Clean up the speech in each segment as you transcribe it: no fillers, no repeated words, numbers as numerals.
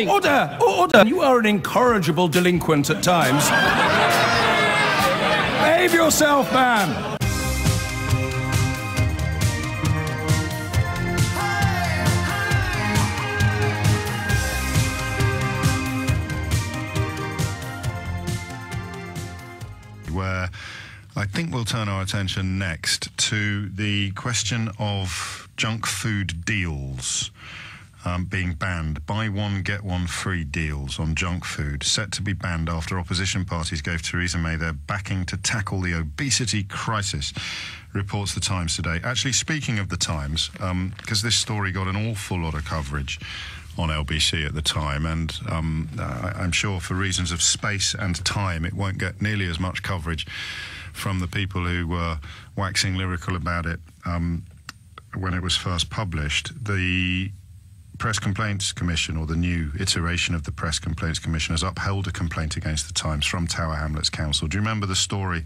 Order! Order! You are an incorrigible delinquent at times. Behave yourself, man! Where I think we'll turn our attention next to the question of junk food deals being banned. Buy one, get one free deals on junk food set to be banned after opposition parties gave Theresa May their backing to tackle the obesity crisis, reports The Times today. Actually, speaking of The Times, because this story got an awful lot of coverage on LBC at the time, and I'm sure for reasons of space and time it won't get nearly as much coverage from the people who were waxing lyrical about it when it was first published. The Press Complaints Commission, or the new iteration of the Press Complaints Commission, has upheld a complaint against the Times from Tower Hamlets Council. Do you remember the story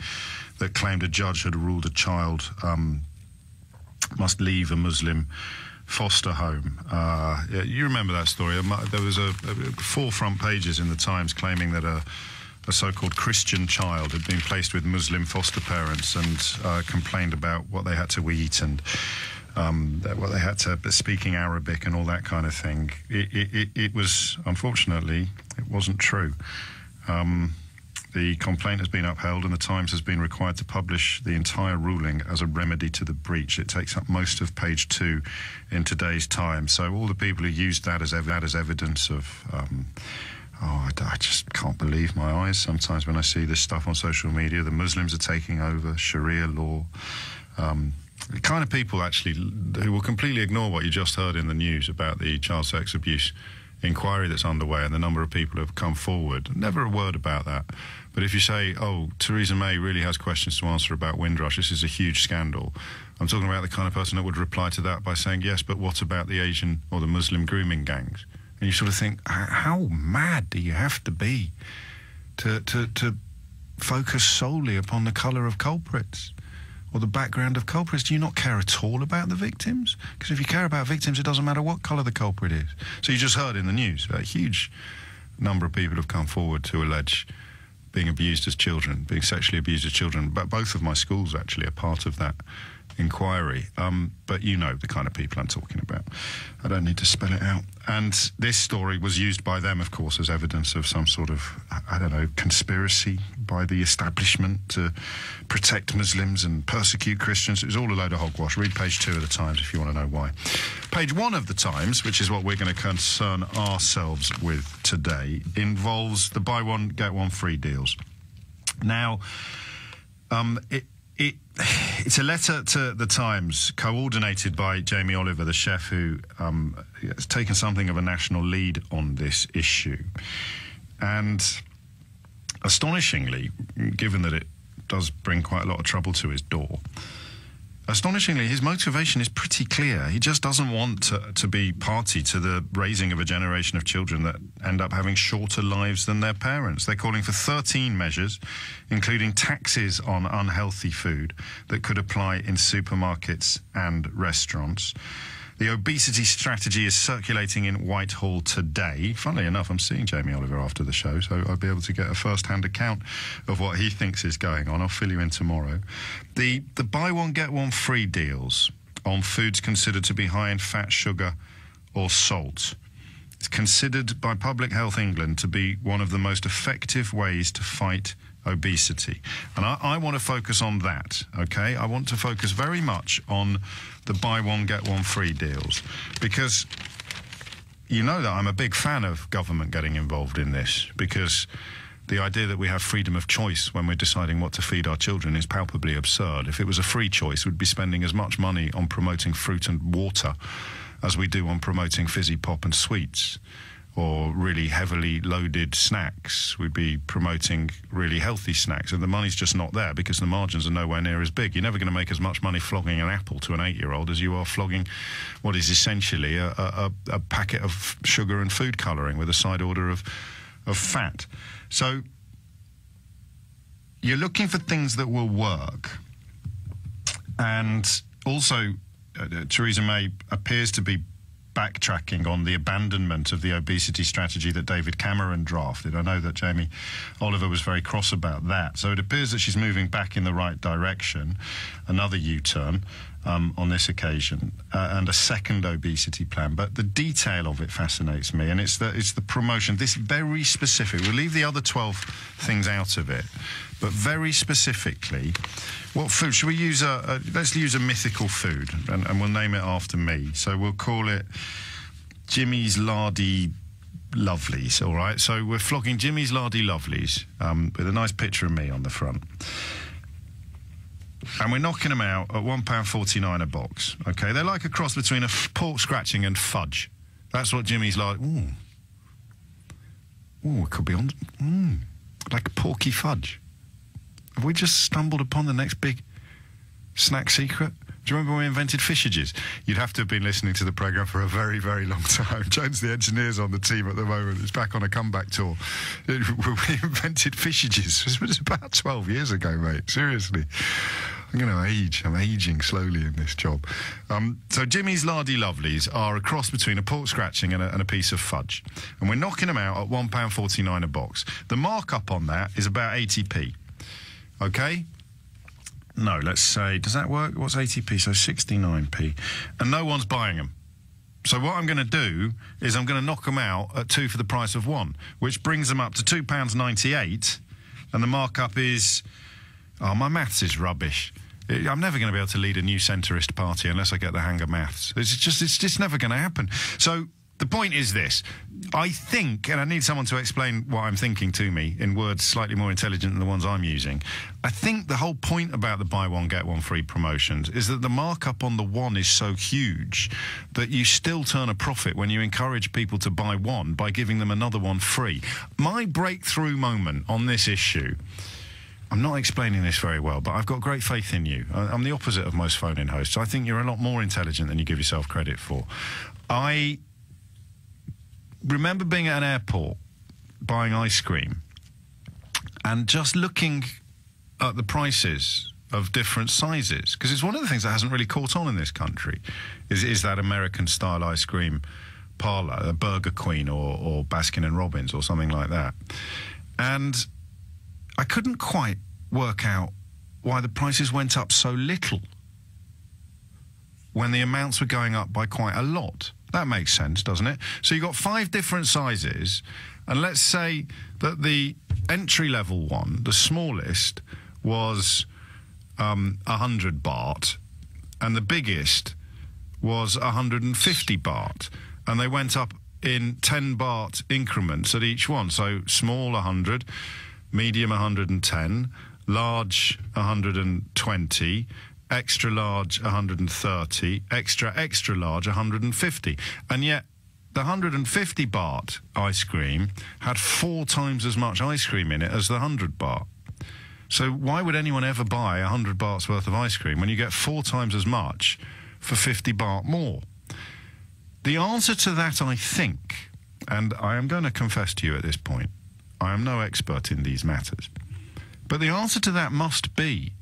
that claimed a judge had ruled a child must leave a Muslim foster home? Yeah, you remember that story. There was a 4 front pages in the Times claiming that a so-called Christian child had been placed with Muslim foster parents and complained about what they had to eat and what they had to, speaking Arabic and all that kind of thing. It was, unfortunately, it wasn't true. The complaint has been upheld and the Times has been required to publish the entire ruling as a remedy to the breach. It takes up most of page 2 in today's Times. So all the people who used that as evidence of... I just can't believe my eyes sometimes when I see this stuff on social media. The Muslims are taking over, Sharia law. The kind of people, actually, who will completely ignore what you just heard in the news about the child sex abuse inquiry that's underway and the number of people who have come forward. Never a word about that. But if you say, oh, Theresa May really has questions to answer about Windrush, this is a huge scandal, I'm talking about the kind of person that would reply to that by saying, yes, but what about the Asian or the Muslim grooming gangs? And you sort of think, how mad do you have to be to focus solely upon the colour of culprits or the background of culprits? Do you not care at all about the victims? Because if you care about victims, it doesn't matter what colour the culprit is. So you just heard in the news, a huge number of people have come forward to allege being abused as children, being sexually abused as children. But both of my schools, actually, are part of that inquiry. But you know the kind of people I'm talking about. I don't need to spell it out. And this story was used by them, of course, as evidence of some sort of, I don't know, conspiracy by the establishment to protect Muslims and persecute Christians. It was all a load of hogwash. Read page 2 of the Times if you want to know why. Page 1 of the Times, which is what we're going to concern ourselves with today, involves the buy one, get one free deals. Now, it's a letter to the Times coordinated by Jamie Oliver, the chef who has taken something of a national lead on this issue. And astonishingly, given that it does bring quite a lot of trouble to his door, astonishingly, his motivation is pretty clear. He just doesn't want to be party to the raising of a generation of children that end up having shorter lives than their parents. They're calling for 13 measures, including taxes on unhealthy food that could apply in supermarkets and restaurants. The obesity strategy is circulating in Whitehall today. Funnily enough, I'm seeing Jamie Oliver after the show, so I'll be able to get a first-hand account of what he thinks is going on. I'll fill you in tomorrow. The buy one, get one free deals on foods considered to be high in fat, sugar or salt. It's considered by Public Health England to be one of the most effective ways to fight obesity. And I want to focus on that, okay? I want to focus very much on the buy one, get one free deals, because you know that I'm a big fan of government getting involved in this, because the idea that we have freedom of choice when we're deciding what to feed our children is palpably absurd. If it was a free choice, we'd be spending as much money on promoting fruit and water as we do on promoting fizzy pop and sweets, or really heavily loaded snacks. We'd be promoting really healthy snacks, and the money's just not there because the margins are nowhere near as big. You're never going to make as much money flogging an apple to an 8-year-old as you are flogging what is essentially a packet of sugar and food colouring with a side order of fat. So you're looking for things that will work. And also, Theresa May appears to be backtracking on the abandonment of the obesity strategy that David Cameron drafted. I know that Jamie Oliver was very cross about that. So it appears that she's moving back in the right direction, another U-turn on this occasion, and a second obesity plan. But the detail of it fascinates me, and it's the promotion. This very specific, we'll leave the other 12 things out of it, but very specifically, what food should we use? Let's use a mythical food, and we'll name it after me. So we'll call it Jimmy's Lardy Lovelies. All right. So we're flogging Jimmy's Lardy Lovelies with a nice picture of me on the front, and we're knocking them out at £1.49 a box. Okay, they're like a cross between a pork scratching and fudge. That's what Jimmy's like. Ooh, it could be on. Like porky fudge. Have we just stumbled upon the next big snack secret? Do you remember when we invented fishages? You'd have to have been listening to the programme for a very, very long time. Jones, the engineer's on the team at the moment. It's back on a comeback tour. We invented fishages. It was about 12 years ago, mate. Seriously. I'm going to age. I'm ageing slowly in this job. So Jimmy's Lardy Lovelies are a cross between a pork scratching and a piece of fudge. And we're knocking them out at £1.49 a box. The markup on that is about 80p. Okay? No, let's say, does that work? What's 80p? So 69p. And no one's buying them. So what I'm going to do is I'm going to knock them out at 2 for the price of 1, which brings them up to £2.98. And the markup is... Oh, my maths is rubbish. I'm never going to be able to lead a new centrist party unless I get the hang of maths. It's just never going to happen. So the point is this. I think, and I need someone to explain what I'm thinking to me in words slightly more intelligent than the ones I'm using. I think the whole point about the buy one, get one free promotions is that the markup on the one is so huge that you still turn a profit when you encourage people to buy one by giving them another one free. My breakthrough moment on this issue... I'm not explaining this very well, but I've got great faith in you. I'm the opposite of most phone-in hosts. I think you're a lot more intelligent than you give yourself credit for. I remember being at an airport, buying ice cream, and just looking at the prices of different sizes, because it's one of the things that hasn't really caught on in this country, is that American-style ice cream parlour, a Burger Queen or Baskin and Robbins or something like that. And I couldn't quite work out why the prices went up so little when the amounts were going up by quite a lot. That makes sense, doesn't it? So you've got 5 different sizes, and let's say that the entry-level one, the smallest, was 100 baht, and the biggest was 150 baht, and they went up in 10 baht increments at each one. So small 100, medium 110, large 120, extra large 130, extra large 150. And yet the 150 baht ice cream had 4 times as much ice cream in it as the 100 baht. So why would anyone ever buy 100 bahts worth of ice cream when you get 4 times as much for 50 baht more? The answer to that, I think, and I am going to confess to you at this point, I am no expert in these matters, but the answer to that must be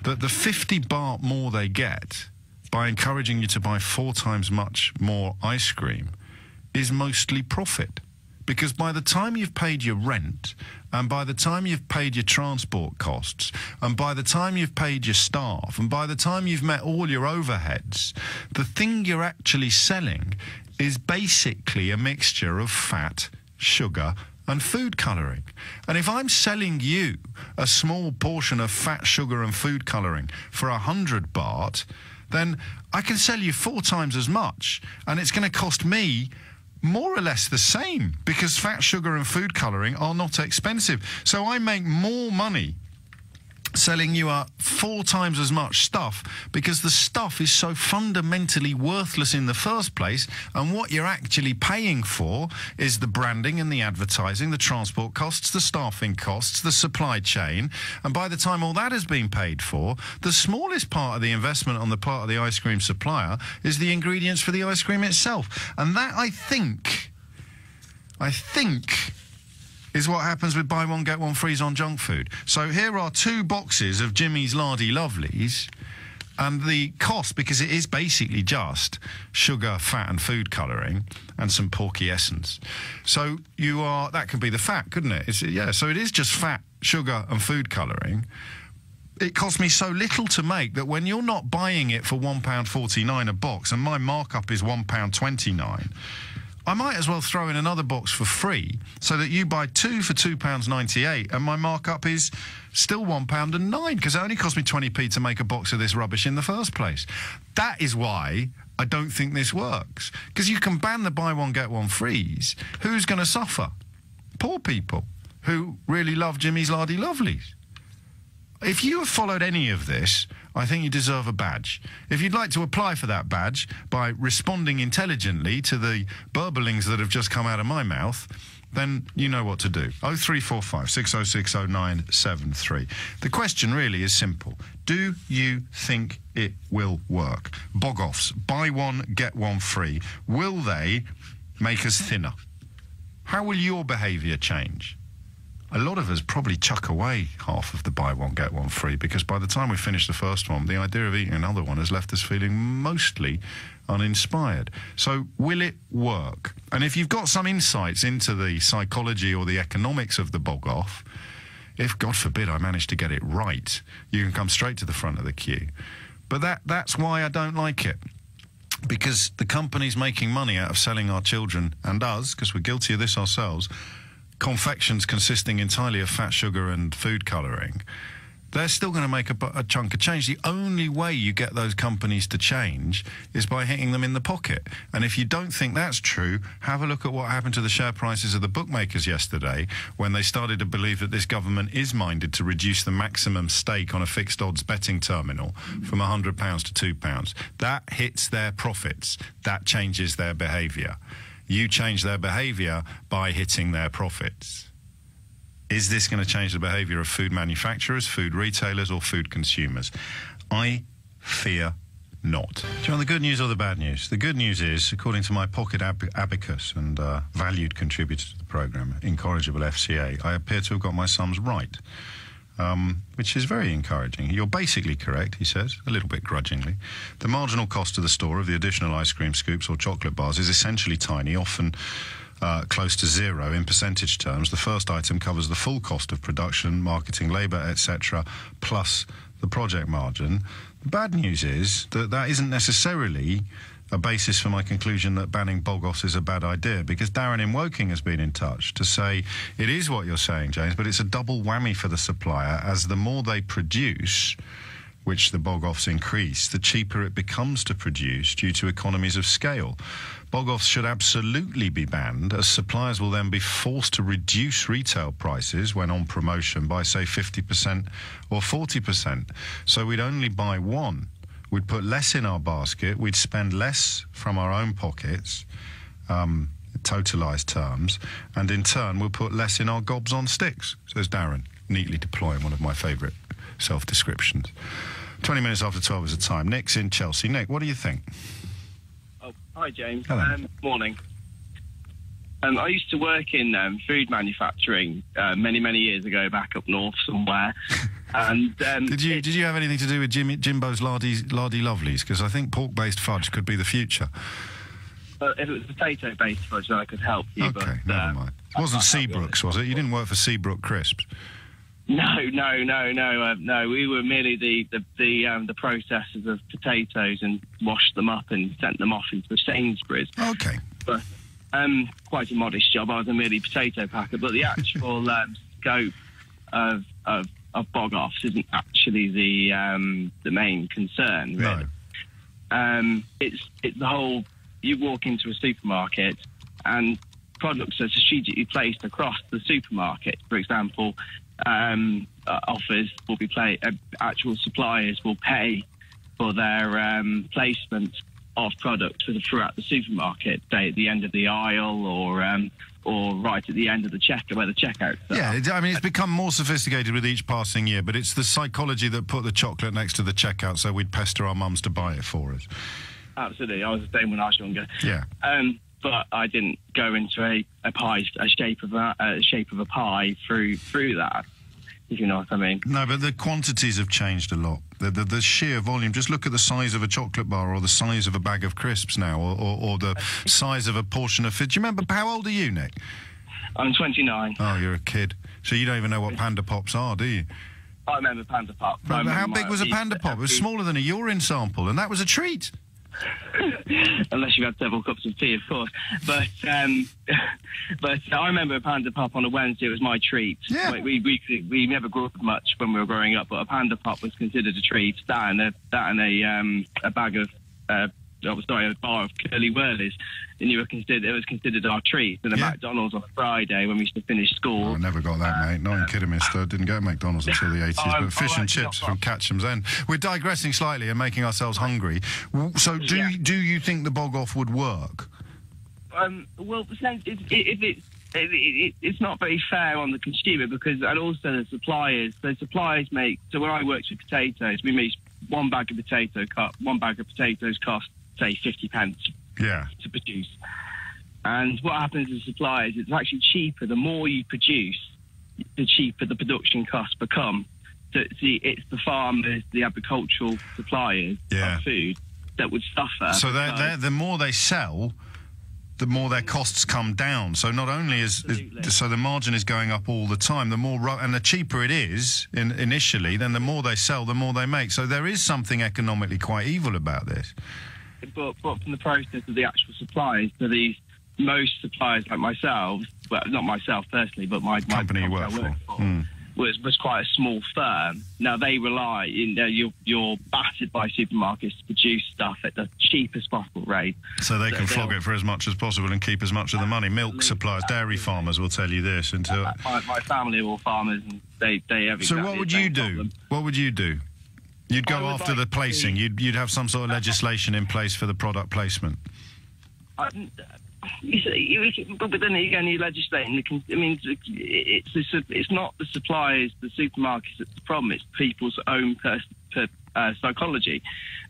that the 50 baht more they get by encouraging you to buy 4 times much more ice cream is mostly profit. Because by the time you've paid your rent, and by the time you've paid your transport costs, and by the time you've paid your staff, and by the time you've met all your overheads, the thing you're actually selling is basically a mixture of fat, sugar, and food colouring. And if I'm selling you a small portion of fat, sugar and food colouring for 100 baht, then I can sell you 4 times as much, and it's going to cost me more or less the same, because fat, sugar and food colouring are not expensive. So I make more money selling you 4 times as much stuff, because the stuff is so fundamentally worthless in the first place, and what you're actually paying for is the branding and the advertising, the transport costs, the staffing costs, the supply chain, and by the time all that has been paid for, the smallest part of the investment on the part of the ice cream supplier is the ingredients for the ice cream itself. And that, I think is what happens with buy one, get one frees on junk food. So here are 2 boxes of Jimmy's Lardy Lovelies, And the cost, because it is basically just sugar, fat and food colouring and some porky essence. So that could be the fat, couldn't it? So it is just fat, sugar and food colouring. It cost me so little to make that when you're not buying it for £1.49 a box and my markup is £1.29, I might as well throw in another box for free so that you buy 2 for £2.98 and my markup is still £1.09 because it only cost me 20p to make a box of this rubbish in the first place. That is why I don't think this works. Because you can ban the buy one, get one frees. Who's going to suffer? Poor people who really love Jimmy's Lardy Lovelies. If you have followed any of this, I think you deserve a badge. If you'd like to apply for that badge by responding intelligently to the burblings that have just come out of my mouth, then you know what to do. 0345 606 0973. The question really is simple. Do you think it will work? BOGOFS, buy one, get one free. Will they make us thinner? How will your behaviour change? A lot of us probably chuck away half of the buy one, get one free because by the time we finish the first one, the idea of eating another one has left us feeling mostly uninspired. So will it work? And if you've got some insights into the psychology or the economics of the bog-off, if, God forbid, I manage to get it right, you can come straight to the front of the queue. But that's why I don't like it. Because the company's making money out of selling our children and us, because we're guilty of this ourselves, confections consisting entirely of fat, sugar and food colouring, they're still going to make a chunk of change. The only way you get those companies to change is by hitting them in the pocket. And if you don't think that's true, have a look at what happened to the share prices of the bookmakers yesterday when they started to believe that this government is minded to reduce the maximum stake on a fixed odds betting terminal from £100 to £2. That hits their profits. That changes their behaviour. You change their behaviour by hitting their profits. Is this going to change the behaviour of food manufacturers, food retailers or food consumers? I fear not. Do you want the good news or the bad news? The good news is, according to my pocket abacus and valued contributor to the programme, Incorrigible FCA, I appear to have got my sums right. Which is very encouraging. You're basically correct, he says, a little bit grudgingly. The marginal cost to the store of the additional ice cream scoops or chocolate bars is essentially tiny, often close to zero in percentage terms. The first item covers the full cost of production, marketing, labour, etc., plus the project margin. The bad news is that that isn't necessarily a basis for my conclusion that banning bog-offs is a bad idea, because Darren in Woking has been in touch to say it is what you're saying, James, but it's a double whammy for the supplier, as the more they produce, which the bog-offs increase, the cheaper it becomes to produce due to economies of scale. Bog-offs should absolutely be banned, as suppliers will then be forced to reduce retail prices when on promotion by, say, 50% or 40%. So we'd only buy one. We'd put less in our basket, we'd spend less from our own pockets, totalised terms, and in turn we'll put less in our gobs on sticks, says Darren, neatly deploying one of my favourite self-descriptions. 20 minutes after 12 is the time. Nick's in Chelsea. Nick, what do you think? Oh, hi, James. Hello. Morning. I used to work in food manufacturing many years ago, back up north somewhere. And did you have anything to do with Jimbo's Lardy Lovelies? Because I think pork-based fudge could be the future. If it was potato-based fudge, then I could help you. Okay, but, never mind. It wasn't Seabrooks, was it? You didn't work for Seabrook Crisps? No. We were merely the processors of potatoes and washed them up and sent them off into Sainsbury's. Okay. But quite a modest job. I was a merely potato packer, but the actual scope of bog-offs isn't actually the main concern, really. No. It's the whole. You walk into a supermarket and products are strategically placed across the supermarket. For example, offers will be actual suppliers will pay for their placement of products throughout the supermarket, say at the end of the aisle or right at the end of the checkout, where the checkouts are. Yeah, I mean, it's become more sophisticated with each passing year, but it's the psychology that put the chocolate next to the checkout so we'd pester our mums to buy it for us. Absolutely. I was the same when I was younger. Yeah. But I didn't go into a shape of a pie through that. if you know what I mean. No, but the quantities have changed a lot. The sheer volume. Just look at the size of a chocolate bar, or the size of a bag of crisps now, or the size of a portion of food. Do you remember, how old are you, Nick? I'm 29. Oh, you're a kid. So you don't even know what Panda Pops are, do you? I remember Panda Pop. How big was a Panda Pop? It was smaller than a urine sample, and that was a treat. Unless you had several cups of tea, of course. But I remember a Panda Pop on a Wednesday. It was my treat. Yeah. We never grew up much when we were growing up, but a Panda Pop was considered a treat. That and a bag of a bar of Curly Whirlies, and it was considered our treat. And a McDonald's on a Friday when we used to finish school. Oh, I never got that, mate. Not in Kidderminster. Didn't go to McDonald's until the 80s. But fish and chips from Catcham's End. We're digressing slightly and making ourselves hungry. So do you think the bog-off would work? Well, it's not very fair on the consumer, and also the suppliers. So suppliers make. So when I worked with potatoes, we made one bag of potatoes cost, say, 50 pence to produce. And what happens with suppliers, it's actually cheaper. The more you produce, the cheaper the production costs become. So it's the farmers, the agricultural suppliers of food that would suffer. So the more they sell, the more their costs come down. So not only so the margin is going up all the time, and the cheaper it is initially, then the more they sell, the more they make. So there is something economically quite evil about this. But from the process of the actual suppliers, so most suppliers like myself, well, not myself personally, but my company you work for. Was quite a small firm. Now they rely, you're battered by supermarkets to produce stuff at the cheapest possible rate. So they can flog it for as much as possible and keep as much of the money. Milk suppliers, dairy farmers will tell you this. My family are all farmers, and they have exactly. So what would you do? Problem. What would you do? You'd go after the placing. You'd have some sort of legislation in place for the product placement. But then again, you legislating. I mean, it's not the suppliers, the supermarkets that's the problem. It's people's own psychology.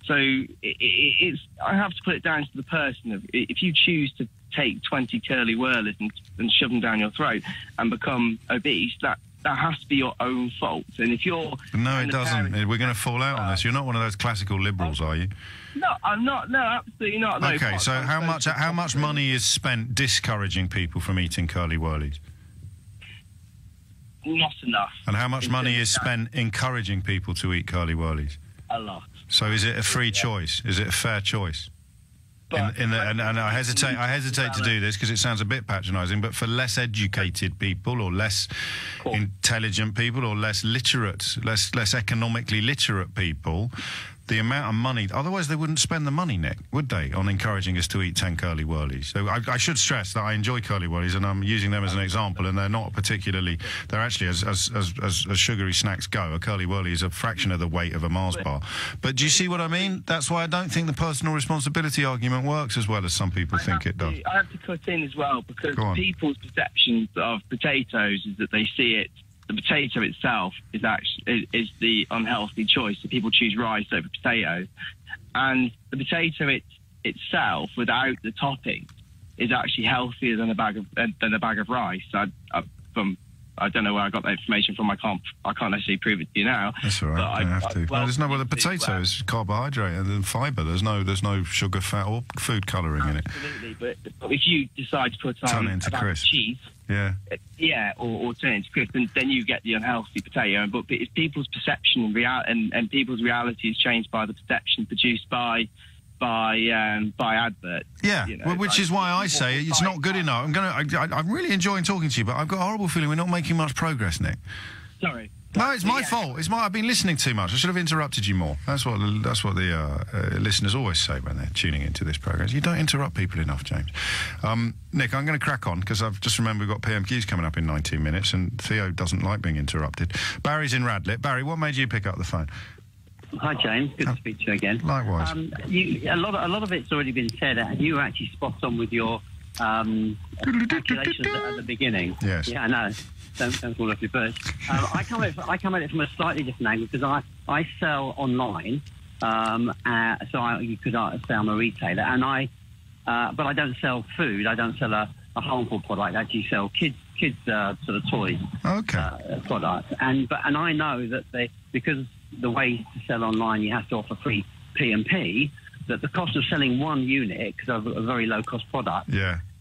So I have to put it down to the person. If you choose to take 20 Curly Whirlers and shove them down your throat and become obese, that has to be your own fault. And if you're... No, it doesn't. We're going to fall out on this. You're not one of those classical liberals, are you? No, I'm not. No, absolutely not. No, okay, so how much money is spent discouraging people from eating Curly Whirlies? Not enough. And how much money is spent encouraging people to eat Curly Whirlies? A lot. So is it a free choice? Is it a fair choice? And I hesitate to do this because it sounds a bit patronising, but for less educated people, or less intelligent people, or less literate, less economically literate people, the amount of money, otherwise they wouldn't spend the money, Nick, would they, on encouraging us to eat 10 Curly Whirlies? So I should stress that I enjoy Curly Whirlies, and I'm using them as an example, and they're not particularly, they're actually, as sugary snacks go, a Curly Whirlie is a fraction of the weight of a Mars bar. But do you see what I mean? That's why I don't think the personal responsibility argument works as well as some people think it does. I have to cut in as well, because people's perceptions of potatoes is that they see it. The potato itself is the unhealthy choice. So people choose rice over potatoes, and the potato itself, without the topping, is actually healthier than a bag of rice. I don't know where I got that information from. I can't actually prove it to you now. That's all right. You don't have to. There's no. Well, the potato is carbohydrate and fibre. There's no sugar, fat, or food colouring in it. Absolutely, but if you decide to put on a bag of cheese. Or turn it into crisp, then you get the unhealthy potato. But it's people's perception and people's reality is changed by the perception produced by adverts. Yeah, which is why I say it's not good enough. I'm really enjoying talking to you, but I've got a horrible feeling we're not making much progress, Nick. Sorry. No, it's my fault. I've been listening too much. I should have interrupted you more. That's what the listeners always say when they're tuning into this programme. You don't interrupt people enough, James. Nick, I'm going to crack on because I've just remembered we've got PMQs coming up in 19 minutes, and Theo doesn't like being interrupted. Barry's in Radlett. Barry, what made you pick up the phone? Hi, James. Good to speak to you again. Likewise. A lot of it's already been said, and you were actually spot on with your calculations at the beginning. Yes. Yeah, I know. Don't fall off your perch. I come at it from a slightly different angle because I sell online, so you could say I'm a retailer, and but I don't sell food. I don't sell a a harmful product. I actually sell kids sort of toys products, and I know that because the way to sell online you have to offer free P&P, that the cost of selling one unit, because of a very low cost product,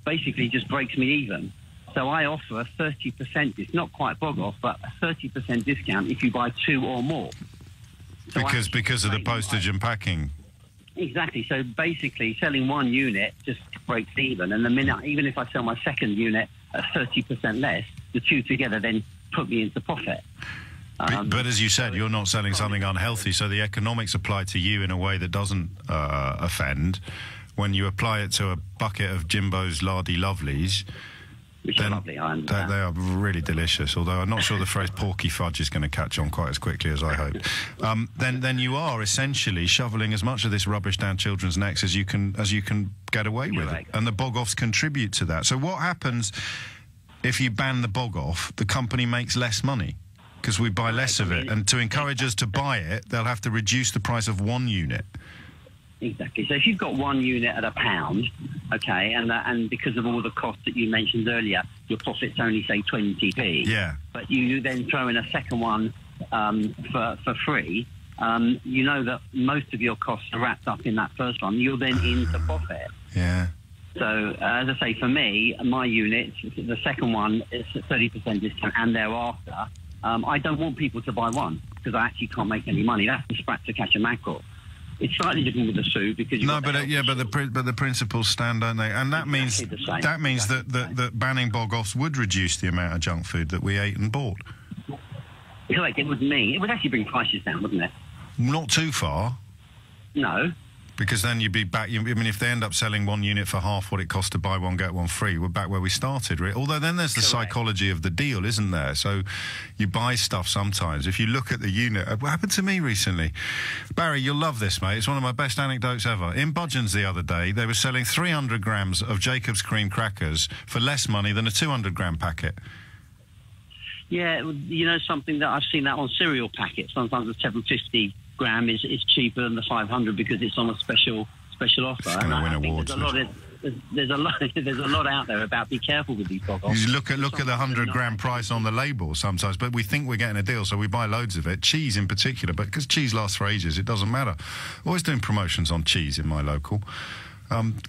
basically just breaks me even. So I offer a 30%, it's not quite BOGOFS, but a 30% discount if you buy 2 or more. So because of the postage and packing. Exactly. So basically selling one unit just breaks even, and the minute, even if I sell my second unit at 30% less, the two together then put me into profit. But as you said, you're not selling something unhealthy, so the economics apply to you in a way that doesn't offend. When you apply it to a bucket of Jimbo's Lardy Lovelies, which are lovely, I understand. They are really delicious, although I'm not sure the phrase porky fudge is going to catch on quite as quickly as I hope. Then you are essentially shoveling as much of this rubbish down children's necks as you can get away with it. And the BOGOFS contribute to that. So what happens if you ban the BOGOF? The company makes less money because we buy less of it. And to encourage us to buy it, they'll have to reduce the price of one unit. Exactly. So if you've got one unit at £1, okay, and because of all the costs that you mentioned earlier, your profit's only, say, 20p. Yeah. But you then throw in a second one for free, you know that most of your costs are wrapped up in that first one. You're then into profit. Yeah. So, as I say, for me, my unit, the second one is a 30% discount, and thereafter, I don't want people to buy one because I actually can't make any money. That's the sprat to catch a mackerel. It's slightly different with the soup because but the principles stand, don't they? And that means that banning BOGOFS would reduce the amount of junk food that we ate and bought. Correct. It would mean it would actually bring prices down, wouldn't it? Not too far. No. Because then you'd be back. I mean, if they end up selling one unit for half what it costs to buy one, get one free, we're back where we started. Although then there's the psychology of the deal, isn't there? So you buy stuff sometimes. If you look at the unit, what happened to me recently? Barry, you'll love this, mate. It's one of my best anecdotes ever. In Budgeon's the other day, they were selling 300 grams of Jacob's cream crackers for less money than a 200-gram packet. Yeah, you know something that I've seen that on cereal packets. Sometimes the 750 gram is cheaper than the 500 because it's on a special offer. It's going to win awards. There's a lot out there about be careful with these BOGOFS. You look at the 100-gram price on the label sometimes, but we think we're getting a deal, so we buy loads of it. Cheese in particular, but because cheese lasts for ages, it doesn't matter. Always doing promotions on cheese in my local.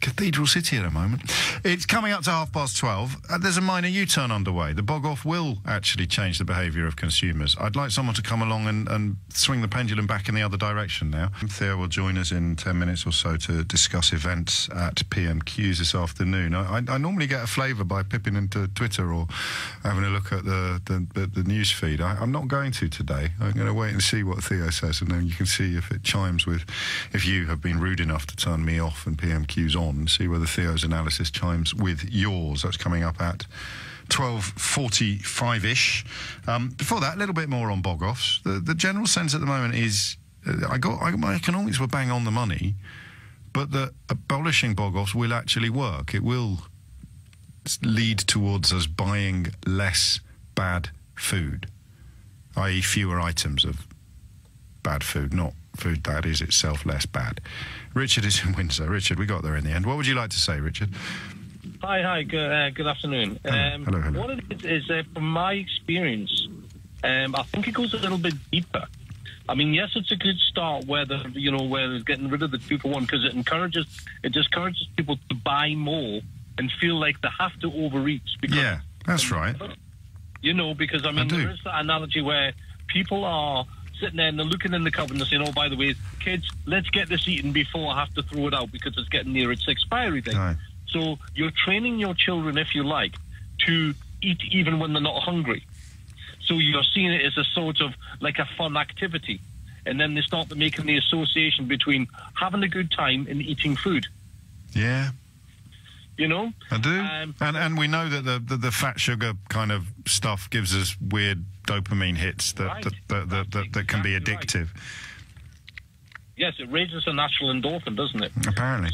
Cathedral City at the moment. It's coming up to 12:30. There's a minor U-turn underway. The BOGOF will actually change the behaviour of consumers. I'd like someone to come along and swing the pendulum back in the other direction now. Theo will join us in 10 minutes or so to discuss events at PMQs this afternoon. I normally get a flavour by pipping into Twitter or having a look at the news feed. I'm not going to today. I'm going to wait and see what Theo says, and then you can see if it chimes with, if you have been rude enough to turn me off and PMQs on, see whether Theo's analysis chimes with yours. That's coming up at 12:45-ish. Before that, a little bit more on BOGOFS. The general sense at the moment is, my economics were bang on the money, but that abolishing BOGOFS will actually work. It will lead towards us buying less bad food, i.e. fewer items of bad food, not food that is itself less bad. Richard is in Windsor. Richard, we got there in the end. What would you like to say, Richard? Hi, good afternoon. Hello. What it is, from my experience, I think it goes a little bit deeper. I mean, yes, it's a good start where where getting rid of the 2-for-1 because it discourages people to buy more and feel like they have to overeat. Yeah, that's right. Because I mean, there is that analogy where people are sitting there and they're looking in the cupboard and they're saying, oh, by the way, kids, let's get this eaten before I have to throw it out because it's getting near its expiry date. Right. So you're training your children, if you like, to eat even when they're not hungry. So you're seeing it as a sort of like a fun activity. And then they start making the association between having a good time and eating food. Yeah. I do. And we know that the fat sugar kind of stuff gives us weird dopamine hits that can be addictive. Right. Yes, it raises a natural endorphin, doesn't it? Apparently.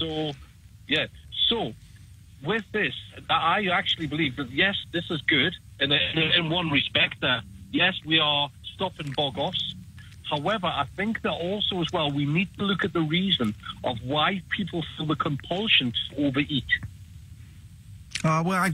So with this, I actually believe that yes, this is good in one respect. That yes, we are stopping BOGOFS. However, I think that also as well we need to look at the reason of why people feel the compulsion to overeat. Well, I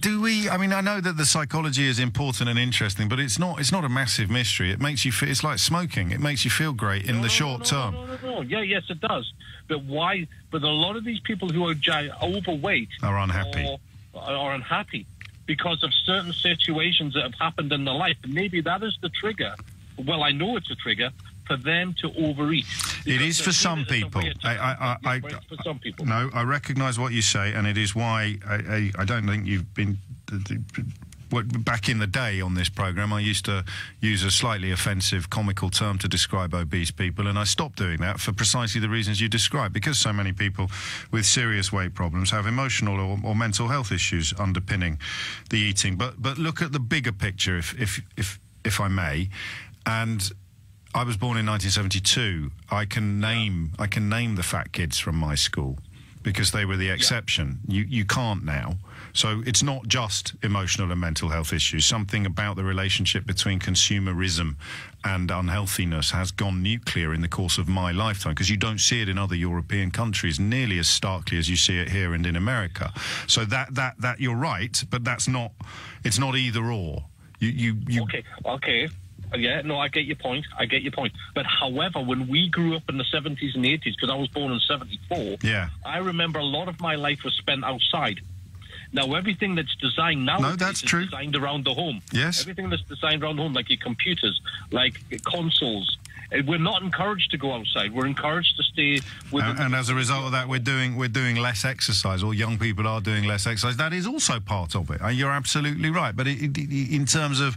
mean, I know that the psychology is important and interesting, but it's not a massive mystery. It makes you feel, it's like smoking. It makes you feel great in the short term. No. Yeah, yes, it does. But why? But a lot of these people who are overweight are unhappy. Are unhappy because of certain situations that have happened in their life. And maybe that is the trigger. Well, I know it's a trigger for them to overeat. It is for some people. For some people. No, I recognise what you say, and it is why I don't think you've been... Back in the day on this programme, I used to use a slightly offensive, comical term to describe obese people, and I stopped doing that for precisely the reasons you described, because so many people with serious weight problems have emotional or mental health issues underpinning the eating. But look at the bigger picture, if I may, and... I was born in 1972. I can name the fat kids from my school because they were the exception. Yeah. You can't now. So it's not just emotional and mental health issues. Something about the relationship between consumerism and unhealthiness has gone nuclear in the course of my lifetime, because you don't see it in other European countries nearly as starkly as you see it here and in America. So that you're right, but it's not either or. Okay. Yeah, no, I get your point. But however, when we grew up in the 70s and 80s, because I was born in 74, I remember a lot of my life was spent outside. Now, everything that's designed now is designed around the home. Yes. Everything that's designed around the home, like your computers, like consoles. We're not encouraged to go outside. We're encouraged to stay within. And as a result of that, we're doing less exercise, or young people are doing less exercise. That is also part of it. You're absolutely right. But in terms of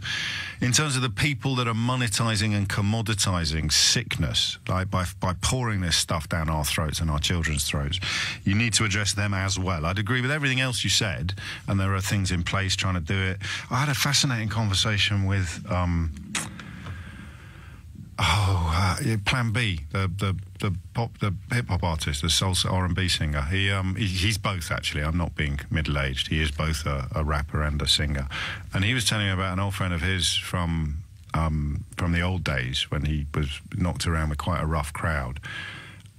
the people that are monetising and commoditising sickness, like by pouring this stuff down our throats and our children's throats, you need to address them as well. I'd agree with everything else you said, and there are things in place trying to do it. I had a fascinating conversation with. Plan B, the hip hop artist, the soul R&B singer. He's both, actually. I'm not being middle-aged. He is both a rapper and a singer. And he was telling me about an old friend of his from the old days when he was knocked around with quite a rough crowd.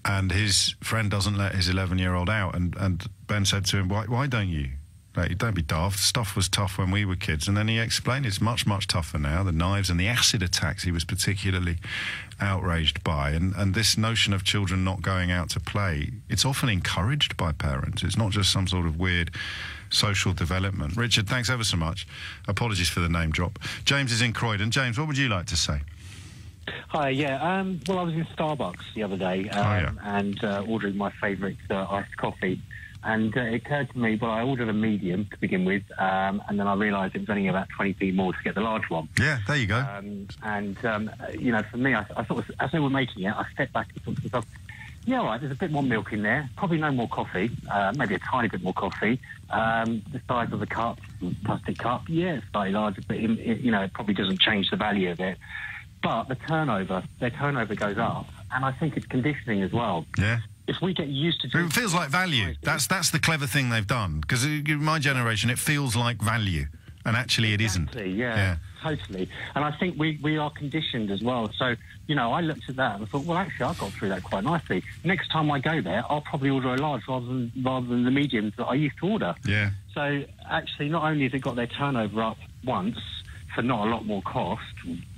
And his friend doesn't let his 11-year-old out. And Ben said to him, "Why don't you? Like, don't be daft. Stuff was tough when we were kids." And then he explained it's much, much tougher now. The knives and the acid attacks he was particularly outraged by. And this notion of children not going out to play, it's often encouraged by parents. It's not just some sort of weird social development. Richard, thanks ever so much. Apologies for the name drop. James is in Croydon. James, what would you like to say? Hi, well, I was in Starbucks the other day and ordering my favourite iced coffee. And it occurred to me, well, I ordered a medium to begin with, and then I realised it was only about 20p more to get the large one. Yeah, there you go. For me, I thought, as they were making it, I stepped back and thought to myself, yeah, all right, there's a bit more milk in there, probably no more coffee, maybe a tiny bit more coffee. The size of the cup, plastic cup, yeah, it's slightly larger, but it probably doesn't change the value of it. But their turnover goes up, and I think it's conditioning as well. Yeah. If we get used to... It feels like value. That's the clever thing they've done. Because in my generation, it feels like value. And actually it isn't. Yeah, totally. And I think we are conditioned as well. So, I looked at that and I thought, well, actually, I got through that quite nicely. Next time I go there, I'll probably order a large rather than the mediums that I used to order. Yeah. So, actually, not only has it got their turnover up once for not a lot more cost,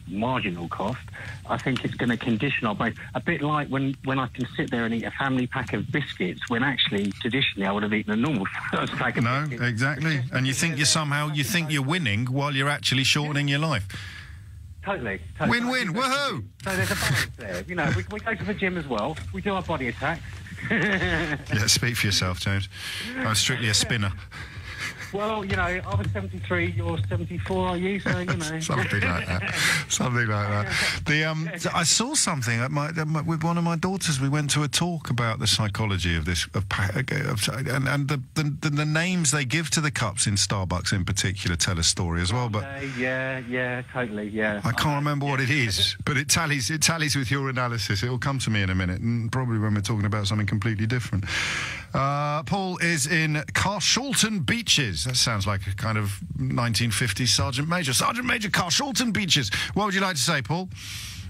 marginal cost, I think it's going to condition our brain. A bit like when I can sit there and eat a family pack of biscuits when actually, traditionally, I would have eaten a normal pack of biscuits. No, exactly. And you think you're winning while you're actually shortening your life. Totally. Win-win, woohoo! So there's a balance there. We go to the gym as well. We do our body attacks. Yeah, speak for yourself, James. I'm strictly a spinner. Well, I was 73, you're 74, are you? So, Something like that. I saw something with one of my daughters. We went to a talk about the psychology of this, and the names they give to the cups in Starbucks in particular tell a story as well. But yeah, totally, yeah. I can't remember what it is, but it tallies with your analysis. It will come to me in a minute, and probably when we're talking about something completely different. Paul is in Carshalton Beaches. That sounds like a kind of 1950s Sergeant Major. Sergeant Major, Carshalton Beaches. What would you like to say, Paul?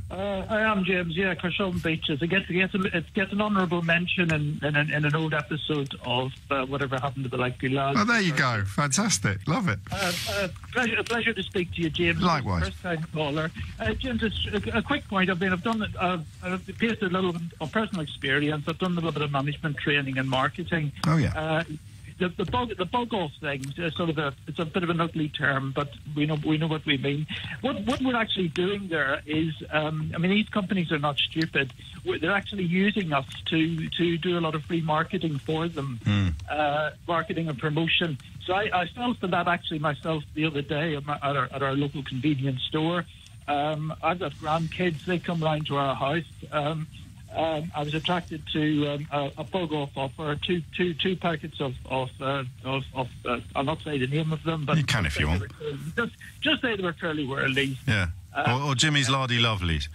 I am, James. Yeah, Carshalton Beaches. It gets an honourable mention in an old episode of Whatever Happened to the Likely Lads. Oh, there you go. Fantastic. Love it. A pleasure to speak to you, James. Likewise. First time caller. James, a quick point. I've based a little on personal experience. I've done a little bit of management training and marketing. Oh yeah. The BOGOFS thing is it's a bit of an ugly term, but we know what we mean. What we're actually doing there is, these companies are not stupid. They're actually using us to do a lot of free marketing for them, marketing and promotion. So I fell for that actually myself the other day at our local convenience store. I've got grandkids; they come round to our house. I was attracted to a BOGOF offer, two packets of I'll not say the name of them, but you can if you want. Just say they were fairly worldly. Yeah, or Jimmy's Lardy Lovelies.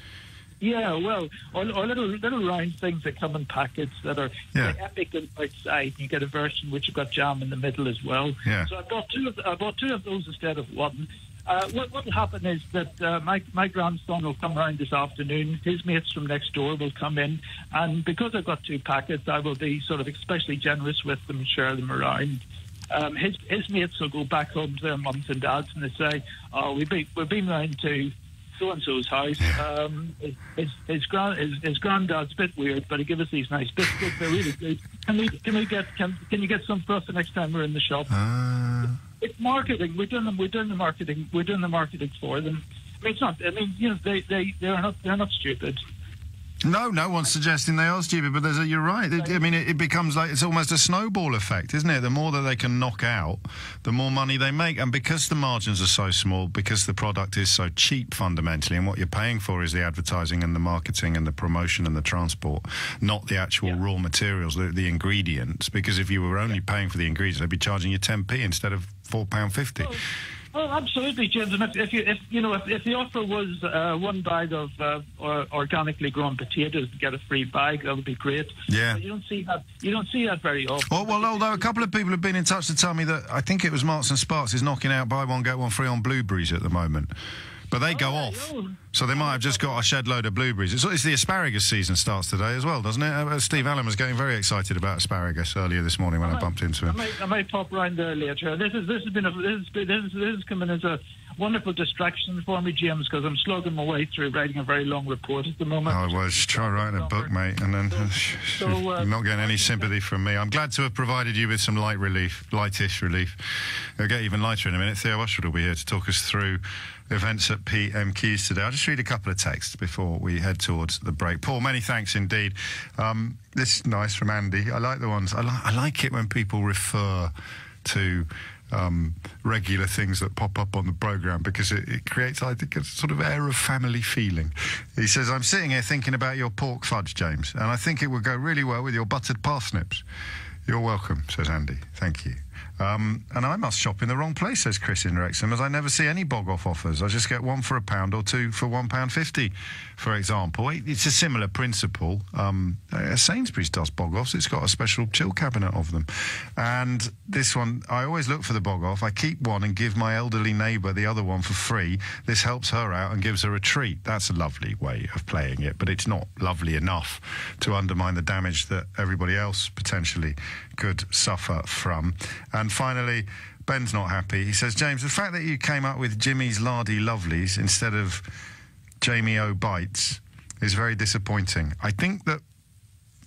Yeah, well, or little round things that come in packets that are epic and outside. You get a version which have got jam in the middle as well. Yeah. So I bought two of those instead of one. What will happen is that my grandson will come round this afternoon. His mates from next door will come in, and because I've got two packets, I will be sort of especially generous with them and share them around. His mates will go back home to their mums and dads, and they say, "Oh, we've been round to so-and-so's house. His granddad's a bit weird, but he gave us these nice biscuits. They're really good. Can you get some for us the next time we're in the shop?" It's marketing. We're doing the marketing. We're doing the marketing for them. I mean, it's not. I mean, they're not stupid. No one's suggesting they are stupid, but you're right. It becomes like it's almost a snowball effect, isn't it? The more that they can knock out, the more money they make. And because the margins are so small, because the product is so cheap fundamentally, and what you're paying for is the advertising and the marketing and the promotion and the transport, not the actual raw materials, the ingredients. Because if you were only paying for the ingredients, they'd be charging you 10p instead of £4.50. Oh, absolutely, James. And if the offer was one bag of organically grown potatoes to get a free bag, that would be great. Yeah. But you don't see that very often. Well, although a couple of people have been in touch to tell me that I think it was Marks and Sparks is knocking out buy one get one free on blueberries at the moment. But they go off, so they might have just got a shed load of blueberries. It's the asparagus season starts today as well, doesn't it? Steve Allen was getting very excited about asparagus earlier this morning when I bumped into him. I might pop round there later. This has come in as a wonderful distraction for me, James, because I'm slugging my way through writing a very long report at the moment. Oh, well, just try writing a book, mate, and then you're not getting any sympathy from me. I'm glad to have provided you with some lightish relief. It'll get even lighter in a minute. Theo Ushwood will be here to talk us through events at PMQs today. I'll just read a couple of texts before we head towards the break. Paul, many thanks indeed. This is nice from Andy. I like the ones. I like it when people refer to regular things that pop up on the programme because it creates, I think, a sort of air of family feeling. He says, "I'm sitting here thinking about your pork fudge, James, and I think it would go really well with your buttered parsnips." You're welcome, says Andy. Thank you. And I must shop in the wrong place, says Chris in Wrexham, as I never see any bog-off offers. I just get one for £1 or two for £1.50, for example. It's a similar principle. Sainsbury's does bog-offs. It's got a special chill cabinet of them. And this one, I always look for the bog-off. I keep one and give my elderly neighbour the other one for free. This helps her out and gives her a treat. That's a lovely way of playing it, but it's not lovely enough to undermine the damage that everybody else potentially could suffer from. And finally, Ben's not happy. He says, "James, the fact that you came up with Jimmy's Lardy Lovelies instead of Jamie O Bites is very disappointing. I think that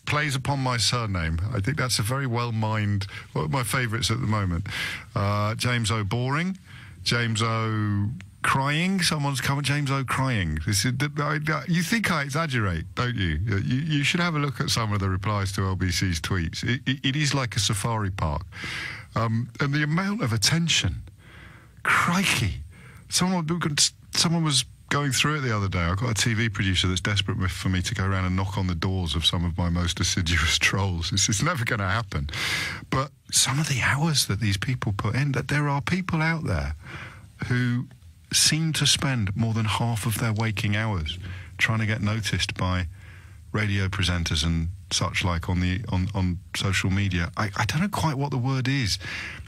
plays upon my surname. I think that's a very well-mined, one of my favourites at the moment. James O Boring, James O Crying. Someone's come, James O Crying. You think I exaggerate, don't you? You should have a look at some of the replies to LBC's tweets. It is like a safari park. And the amount of attention, crikey. Someone was going through it the other day. I've got a TV producer that's desperate for me to go around and knock on the doors of some of my most assiduous trolls. It's never going to happen. But some of the hours that these people put in, that there are people out there who seem to spend more than half of their waking hours trying to get noticed by radio presenters and such like on social media. I don't know quite what the word is.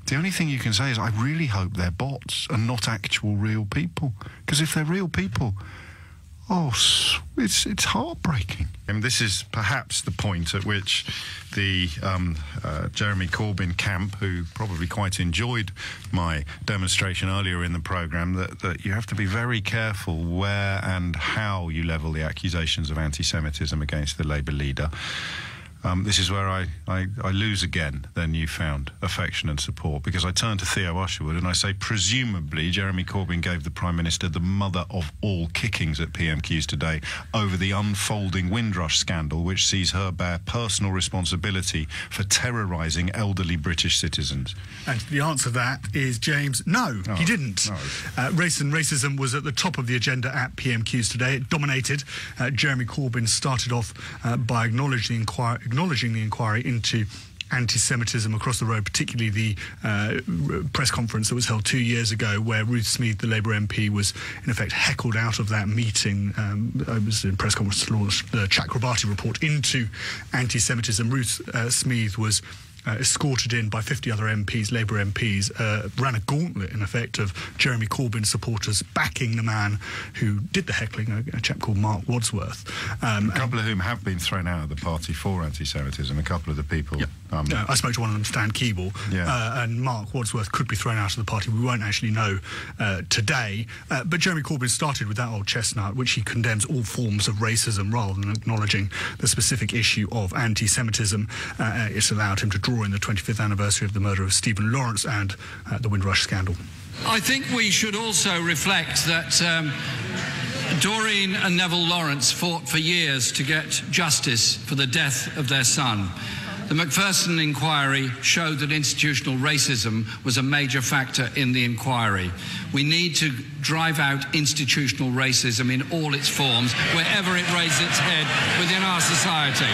The only thing you can say is I really hope they're bots and not actual real people. Because if they're real people, oh, It's heartbreaking. And this is perhaps the point at which the Jeremy Corbyn camp, who probably quite enjoyed my demonstration earlier in the programme, that you have to be very careful where and how you level the accusations of anti-Semitism against the Labour leader. This is where I lose again their newfound affection and support, because I turn to Theo Usherwood and I say, presumably Jeremy Corbyn gave the Prime Minister the mother of all kickings at PMQs today over the unfolding Windrush scandal, which sees her bear personal responsibility for terrorising elderly British citizens. And the answer to that is, James, no, he didn't. No. Race and racism was at the top of the agenda at PMQs today. It dominated. Jeremy Corbyn started off by acknowledging the inquiry into anti-Semitism across the road, particularly the press conference that was held 2 years ago, where Ruth Smeeth, the Labour MP, was in effect heckled out of that meeting. It was a press conference to launch the Chakrabarti report into anti-Semitism. Ruth Smeeth was escorted in by 50 other MPs, Labour MPs, ran a gauntlet, in effect, of Jeremy Corbyn supporters backing the man who did the heckling, a chap called Mark Wadsworth. A couple of whom have been thrown out of the party for anti-Semitism. A couple of the people... Yep. I spoke to one of them, Stan Keeble, and Mark Wadsworth could be thrown out of the party. We won't actually know today. But Jeremy Corbyn started with that old chestnut, which he condemns all forms of racism rather than acknowledging the specific issue of anti-Semitism. It's allowed him to draw in the 25th anniversary of the murder of Stephen Lawrence and the Windrush scandal. I think we should also reflect that Doreen and Neville Lawrence fought for years to get justice for the death of their son. The Macpherson inquiry showed that institutional racism was a major factor in the inquiry. We need to drive out institutional racism in all its forms, wherever it raises its head within our society.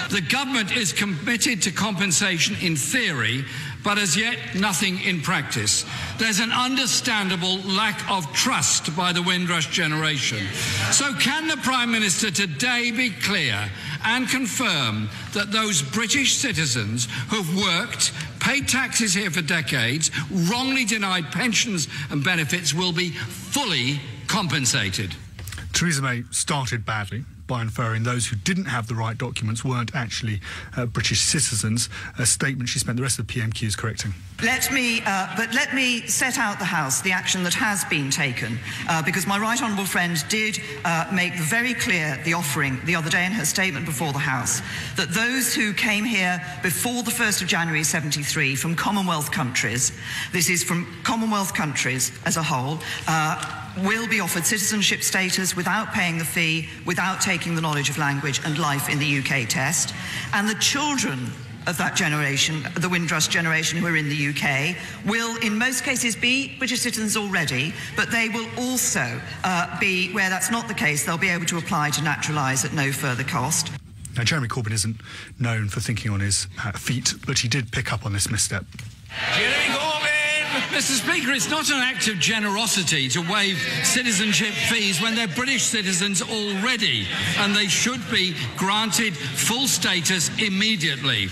The government is committed to compensation in theory, but as yet nothing in practice. There's an understandable lack of trust by the Windrush generation. So can the Prime Minister today be clear and confirm that those British citizens who've worked, paid taxes here for decades, wrongly denied pensions and benefits will be fully compensated? Theresa May started badly by inferring those who didn't have the right documents weren't actually British citizens, a statement she spent the rest of the PMQs correcting. Let me set out the House the action that has been taken, because my right honourable friend did make very clear the offering the other day in her statement before the House that those who came here before the 1st of January 73 from Commonwealth countries, this is from Commonwealth countries as a whole, will be offered citizenship status without paying the fee, without taking the knowledge of language and life in the UK test. And the children of that generation, the Windrush generation who are in the UK, will in most cases be British citizens already, but they will also be, where that's not the case, they'll be able to apply to naturalise at no further cost. Now, Jeremy Corbyn isn't known for thinking on his feet, but he did pick up on this misstep. Jeremy Corbyn! Mr. Speaker, it's not an act of generosity to waive citizenship fees when they're British citizens already, and they should be granted full status immediately.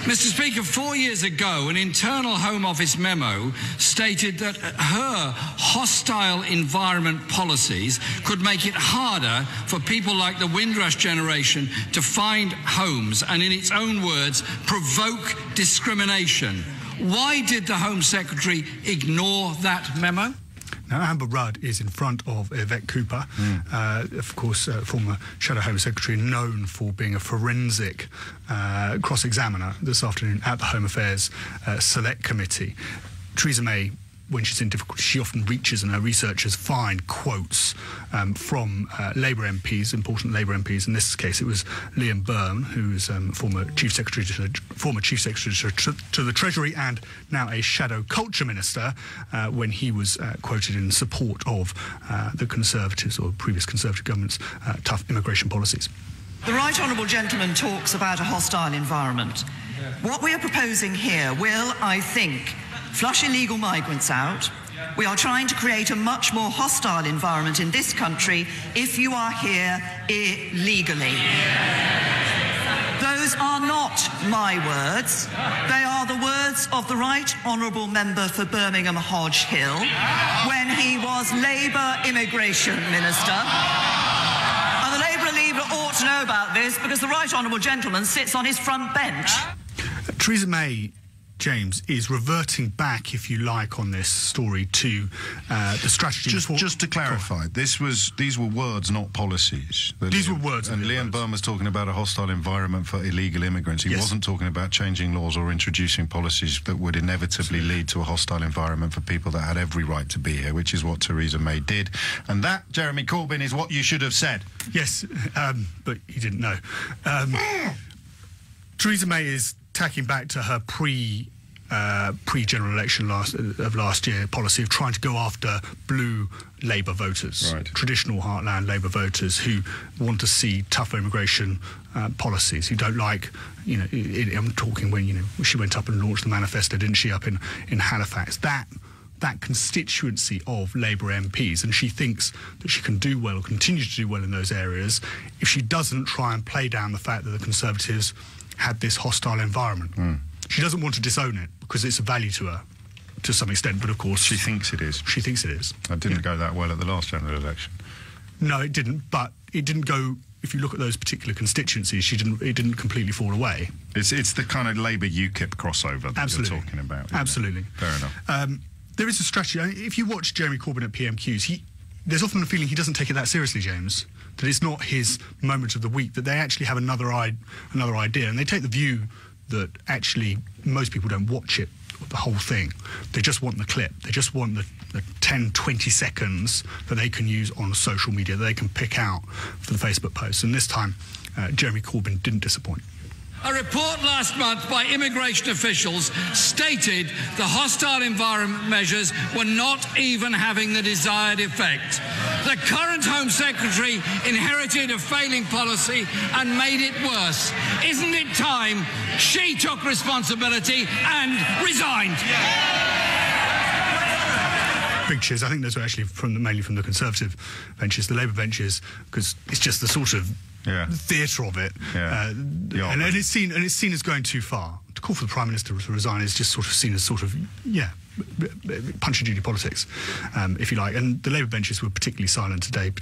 Mr. Speaker, 4 years ago, an internal Home Office memo stated that her hostile environment policies could make it harder for people like the Windrush generation to find homes and, in its own words, provoke discrimination. Why did the Home Secretary ignore that memo? Now, Amber Rudd is in front of Yvette Cooper, of course, former Shadow Home Secretary, known for being a forensic cross-examiner this afternoon at the Home Affairs Select Committee. Theresa May, when she's in difficulty, she often reaches, and her researchers find quotes from Labour MPs, important Labour MPs. In this case, it was Liam Byrne, who is former Chief Secretary to the Treasury and now a Shadow Culture Minister, when he was quoted in support of the Conservatives or previous Conservative government's tough immigration policies. The right honourable gentleman talks about a hostile environment. What we are proposing here will, I think, flush illegal migrants out. We are trying to create a much more hostile environment in this country if you are here illegally. Those are not my words. They are the words of the Right Honourable Member for Birmingham Hodge Hill when he was was Labour Immigration Minister. And the Labour leader ought to know about this because the Right Honourable Gentleman sits on his front bench. Theresa May, James, is reverting back, if you like, on this story to the strategy. Just to clarify, these were words, not policies. These were words. And Liam Burn was talking about a hostile environment for illegal immigrants. He wasn't talking about changing laws or introducing policies that would inevitably lead to a hostile environment for people that had every right to be here, which is what Theresa May did. And that, Jeremy Corbyn, is what you should have said. Yes, but you didn't know. Theresa May is tacking back to her pre-general election last year policy of trying to go after blue Labour voters, traditional heartland Labour voters who want to see tougher immigration policies, who don't like, you know, I'm talking when, you know, she went up and launched the manifesto, didn't she, up in Halifax. That constituency of Labour MPs, and she thinks that she can do well or continue to do well in those areas if she doesn't try and play down the fact that the Conservatives had this hostile environment. She doesn't want to disown it because it's a value to her to some extent, but of course she thinks it is. She thinks it is. It didn't go that well at the last general election. No, it didn't, but it didn't go. If you look at those particular constituencies, it didn't completely fall away. It's the kind of Labour UKIP crossover that you're talking about. Absolutely. Fair enough. There is a strategy. If you watch Jeremy Corbyn at PMQs, there's often a feeling he doesn't take it that seriously, James. That it's not his moment of the week. That they actually have another idea, and they take the view that actually most people don't watch it, the whole thing. They just want the clip. They just want the 10, 20 seconds that they can use on social media, that they can pick out for the Facebook posts. And this time, Jeremy Corbyn didn't disappoint. A report last month by immigration officials stated the hostile environment measures were not even having the desired effect. The current Home Secretary inherited a failing policy and made it worse. Isn't it time she took responsibility and resigned? Big cheers. I think those were actually mainly from the Conservative benches, the Labour benches, because it's just the sort of theatre of it, and it's seen as going too far. To call for the Prime Minister to resign is just sort of seen as sort of punchy duty politics, if you like. And the Labour benches were particularly silent today,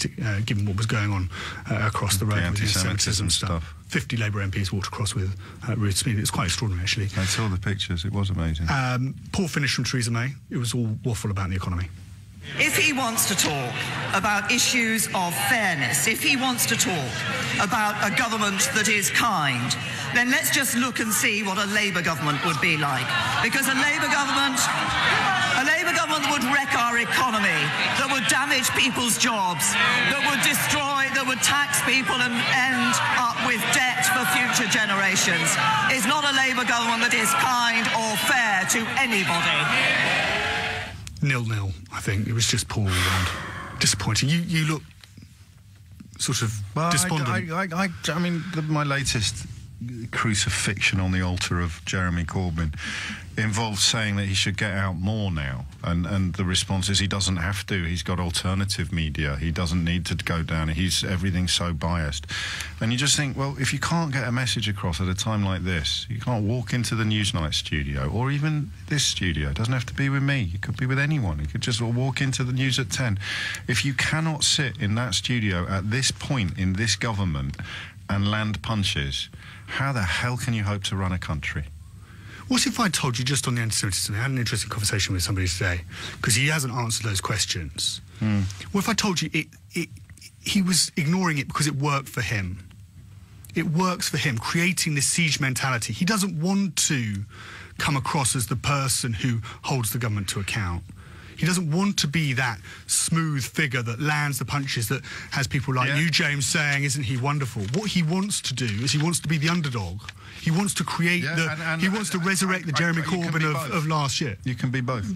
given what was going on across the road with the anti-Semitism stuff. 50 Labour MPs walked across with Ruth Speed. It's quite extraordinary, actually. I saw the pictures. It was amazing. Poor finish from Theresa May. It was all waffle about the economy. If he wants to talk about issues of fairness, if he wants to talk about a government that is kind, then let's just look and see what a Labour government would be like. Because a Labour government would wreck our economy, that would damage people's jobs, that would destroy, that would tax people and end up with debt for future generations. It's not a Labour government that is kind or fair to anybody. 0-0, I think. It was just poor all round. Disappointing. You look sort of despondent. I mean, my latest crucifixion on the altar of Jeremy Corbyn involves saying that he should get out more now, and the response is he doesn't have to. He's got alternative media. He doesn't need to go down. Everything's so biased, and you just think, well, if you can't get a message across at a time like this, you can't walk into the Newsnight studio or even this studio. It doesn't have to be with me. It could be with anyone. You could just walk into the news at 10. If you cannot sit in that studio at this point in this government and land punches, how the hell can you hope to run a country? What if I told you, just on the anti-Semitism, I had an interesting conversation with somebody today, because he hasn't answered those questions. What if I told you he was ignoring it because it worked for him? It works for him, creating this siege mentality. He doesn't want to come across as the person who holds the government to account. He doesn't want to be that smooth figure that lands the punches, that has people like you, James, saying, isn't he wonderful? What he wants to do is he wants to be the underdog. He wants to create he wants to resurrect the Jeremy Corbyn of last year. You can be both.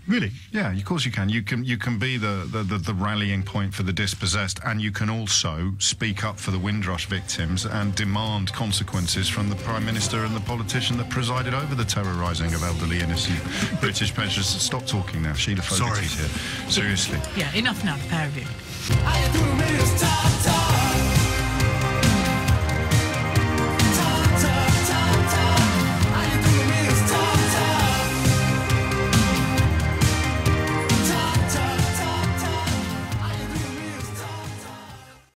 Really? Yeah, of course you can. You can be the rallying point for the dispossessed, and you can also speak up for the Windrush victims and demand consequences from the Prime Minister and the politician that presided over the terrorising of elderly, innocent British pensioners. Stop talking now. Sheila Fogarty's here. Seriously. Yeah, enough now, the pair of you.